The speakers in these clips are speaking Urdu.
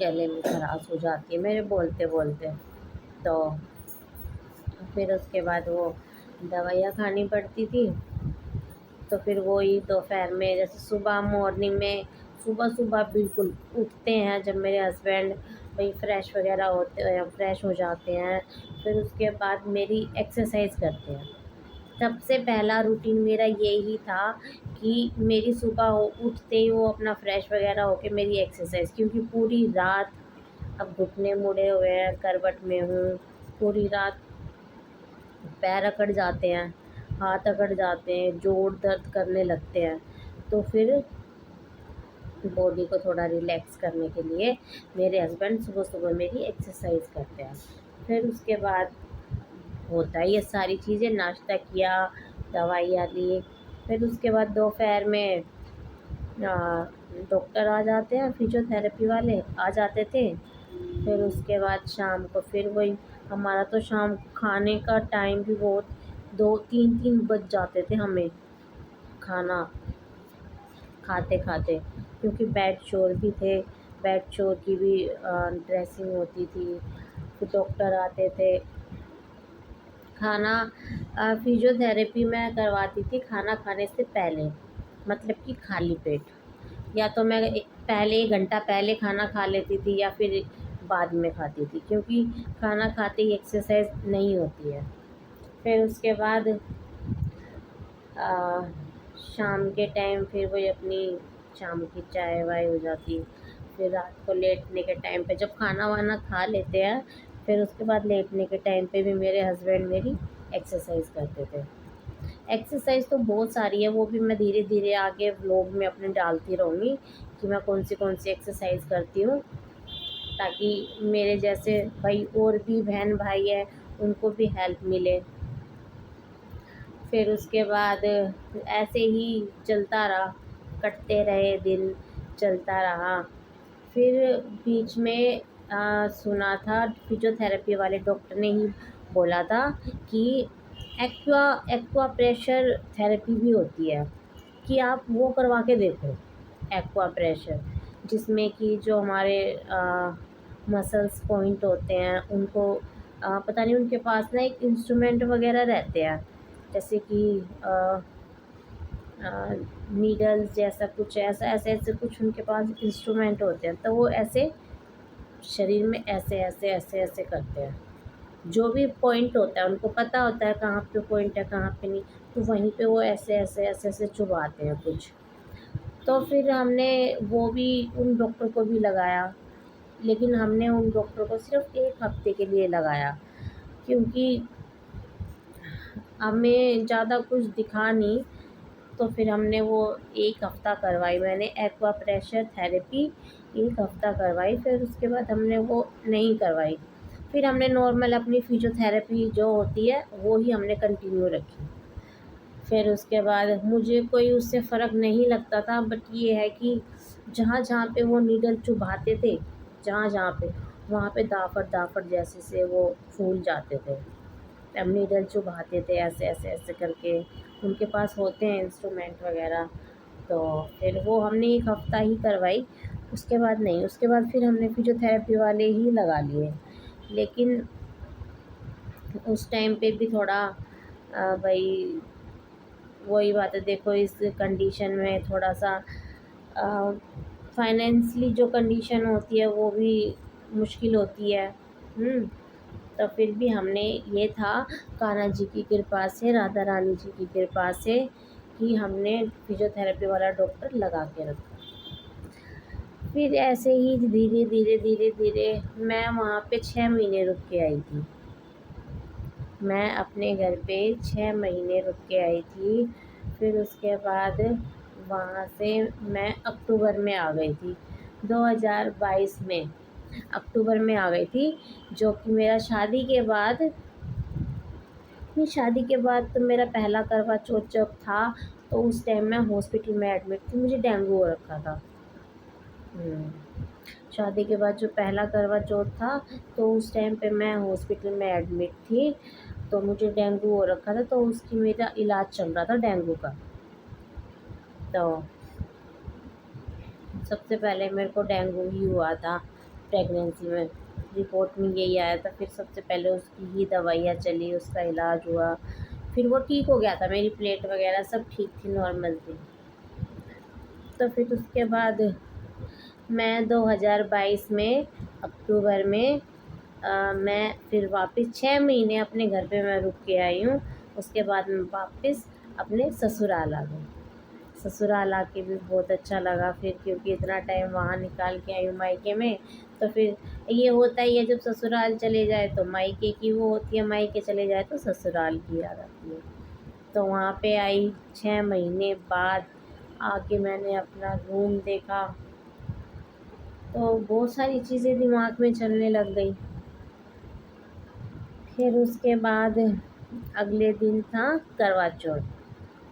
گلے میں خراش ہو جاتی ہے میرے بولتے بولتے. تو پھر اس کے بعد وہ دوائیاں کھانی پڑتی تھی. تو پھر وہی دوپہر میں جیسے صبح مارننگ میں صبح صبح بالکل اٹھتے ہیں جب میرے ہسبینڈ وہی فریش وغیرہ ہوتے ہیں فریش ہو جاتے ہیں. پھر اس کے بعد میری ایکسرسائز کرتے ہیں. سب سے پہلا روٹین میرا یہی تھا کہ میری صبح اٹھتے ہی وہ اپنا فریش وغیرہ ہو کے میری ایکسرسائز، کیونکہ پوری رات اب گھٹنے مڑے ہوئے ہیں، کروٹ میں ہوں، پوری رات پیر اکڑ جاتے ہیں، ہاتھ اکڑ جاتے ہیں، جوڑ درد کرنے لگتے ہیں. تو پھر باڈی کو تھوڑا ریلیکس کرنے کے لیے میرے ہسبینڈ صبح صبح میری ایکسرسائز کرتے ہیں. پھر اس کے بعد ہوتا ہے یہ ساری چیزیں، ناشتہ کیا، دوائیاں لی. پھر اس کے بعد دوپہر میں ڈاکٹر آ جاتے ہیں، فزیو تھراپی والے آ جاتے تھے. پھر اس کے بعد شام کو پھر وہی ہمارا تو شام کھانے کا ٹائم بھی بہت 2 3 بج جاتے تھے ہمیں کھانا کھاتے کھاتے، کیونکہ بیڈ شور بھی تھے، بیڈ شور کی بھی ڈریسنگ ہوتی تھی. پھر ڈاکٹر آتے تھے. کھانا فزیو تھراپی میں کرواتی تھی کھانا کھانے سے پہلے، مطلب کہ خالی پیٹ. یا تو میں پہلے 1 گھنٹہ پہلے کھانا کھا لیتی تھی یا پھر بعد میں کھاتی تھی، کیونکہ کھانا کھاتے ہی ایکسرسائز نہیں ہوتی ہے. پھر اس کے بعد شام کے ٹائم پھر وہی اپنی شام کی چائے وائے ہو جاتی. پھر رات کو لیٹنے کے ٹائم پہ جب کھانا وانا کھا لیتے ہیں، پھر اس کے بعد لیٹنے کے ٹائم پہ بھی میرے ہسبینڈ میری ایکسرسائز کرتے تھے. ایکسرسائز تو بہت ساری ہے، وہ بھی میں دھیرے دھیرے آگے ولاگ میں اپنے ڈالتی رہوں گی کہ میں کون سی ایکسرسائز کرتی ہوں، تاکہ میرے جیسے بھائی اور بھی بہن بھائی ہیں ان کو بھی ہیلپ ملے. پھر اس کے بعد ایسے ہی چلتا رہا، کٹتے رہے دن، چلتا رہا. پھر بیچ میں سنا تھا فزیو تھراپی والے ڈاکٹر نے ہی بولا تھا کہ ایکوا پریشر تھراپی بھی ہوتی ہے، کہ آپ وہ کروا کے دیکھو. ایکوا پریشر جس میں کہ جو ہمارے مسلس پوائنٹ ہوتے ہیں ان کو پتہ نہیں، ان کے پاس نا ایک انسٹرومنٹ وغیرہ رہتے ہیں، جیسے کہ نیڈلز جیسا کچھ، ایسے کچھ ان کے پاس انسٹرومنٹ ہوتے ہیں. تو وہ ایسے شریر میں ایسے ایسے ایسے ایسے کرتے ہیں. جو بھی پوائنٹ ہوتا ہے ان کو پتہ ہوتا ہے کہاں پہ پوائنٹ ہے کہاں پہ نہیں، تو وہیں پہ وہ ایسے ایسے ایسے ایسے چبھاتے ہیں کچھ. تو پھر ہم نے وہ بھی ان ڈاکٹر کو بھی لگایا، لیکن ہم نے ان ڈاکٹر کو صرف 1 ہفتے کے لیے لگایا، کیونکہ ہمیں زیادہ کچھ دکھا نہیں. تو پھر ہم نے وہ 1 ہفتہ کروائی، میں نے ایکوا پریشر تھراپی 1 ہفتہ کروائی. پھر اس کے بعد ہم نے وہ نہیں کروائی. پھر ہم نے نارمل اپنی فزیو تھراپی جو ہوتی ہے وہی ہم نے کنٹینیو رکھی. پھر اس کے بعد مجھے کوئی اس سے فرق نہیں لگتا تھا، بٹ یہ ہے کہ جہاں جہاں پہ وہ نیڈل چبھاتے تھے، جہاں پہ وہاں پہ دافٹ جیسے سے وہ پھول جاتے تھے. اب نیڈل چبھاتے تھے ایسے ایسے ایسے کر کے، ان کے پاس ہوتے ہیں انسٹرومنٹ وغیرہ. تو پھر وہ ہم نے 1 ہفتہ ہی کروائی، اس کے بعد نہیں. اس کے بعد پھر ہم نے فزیو تھراپی والے ہی لگا لیے. لیکن اس ٹائم پہ بھی تھوڑا بھائی وہی بات ہے، دیکھو اس کنڈیشن میں تھوڑا سا فائنینشلی جو کنڈیشن ہوتی ہے وہ بھی مشکل ہوتی ہے. تو پھر بھی ہم نے یہ تھا کانا جی کی کرپا سے، رادھا رانی جی کی کرپا سے، کہ ہم نے فزیو تھراپی والا ڈاکٹر لگا کے رکھا. پھر ایسے ہی دھیرے دھیرے دھیرے دھیرے میں وہاں پہ 6 مہینے رک کے آئی تھی. میں اپنے گھر پہ 6 مہینے رک کے آئی تھی. پھر اس کے بعد وہاں سے میں اکتوبر میں آ گئی تھی، 2022 میں اکتوبر میں آ گئی تھی. جو کہ میرا شادی کے بعد تو میرا پہلا کروا چوتھ جب تھا تو اس ٹائم میں ہاسپٹل میں ایڈمٹ تھی، مجھے ڈینگو ہو رکھا تھا. شادی کے بعد جو پہلا کروا چوتھ تھا تو اس ٹائم پہ میں ہاسپٹل میں ایڈمٹ تھی، تو مجھے ڈینگو ہو رکھا تھا. تو اس کی میرا علاج چل رہا تھا ڈینگو کا. تو سب سے پہلے میرے کو ڈینگو ہی ہوا تھا. پریگنینسی میں رپورٹ میں یہی آیا تھا۔ پھر سب سے پہلے اس کی ہی دوائیاں چلی، اس کا علاج ہوا، پھر وہ ٹھیک ہو گیا تھا، میری پلیٹ وغیرہ سب ٹھیک تھی، نارمل تھی۔ تو پھر اس کے بعد میں 2022 میں اکتوبر میں میں پھر واپس 6 مہینے اپنے گھر پہ میں رک کے آئی ہوں۔ اس کے بعد میں واپس اپنے سسرال آ گئی۔ سسرال آ کے بھی بہت اچھا لگا پھر، کیونکہ اتنا ٹائم وہاں نکال کے آئی ہوں مائکے میں، تو پھر یہ ہوتا ہی ہے جب سسرال چلے جائے تو مائکے کی وہ ہوتی ہے، مائکے چلے جائے تو سسرال کی یاد آتی ہے۔ تو وہاں پہ آئی 6 مہینے بعد، آ کے میں نے اپنا روم دیکھا تو بہت ساری چیزیں دماغ میں چلنے لگ گئی۔ پھر اس کے بعد اگلے دن تھا کروا چوتھ۔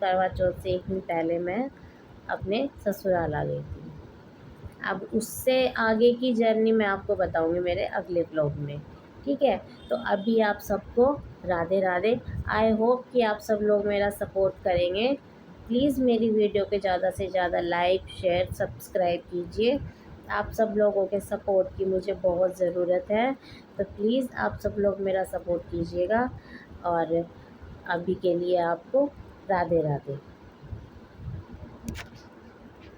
کروا چوتھ سے ایک دن پہلے میں اپنے سسرال آ گئی تھی۔ اب اس سے آگے کی جرنی میں آپ کو بتاؤں گی میرے اگلے بلاگ میں، ٹھیک ہے؟ تو ابھی آپ سب کو رادھے رادھے۔ آئی ہوپ کہ آپ سب لوگ میرا سپورٹ کریں گے۔ پلیز میری ویڈیو کے زیادہ سے زیادہ لائک، شیئر، سبسکرائب کیجیے۔ آپ سب لوگوں کے سپورٹ کی مجھے بہت ضرورت ہے، تو پلیز آپ سب لوگ میرا سپورٹ کیجیے گا۔ اور ابھی کے لیے آپ کو رادھے رادھے۔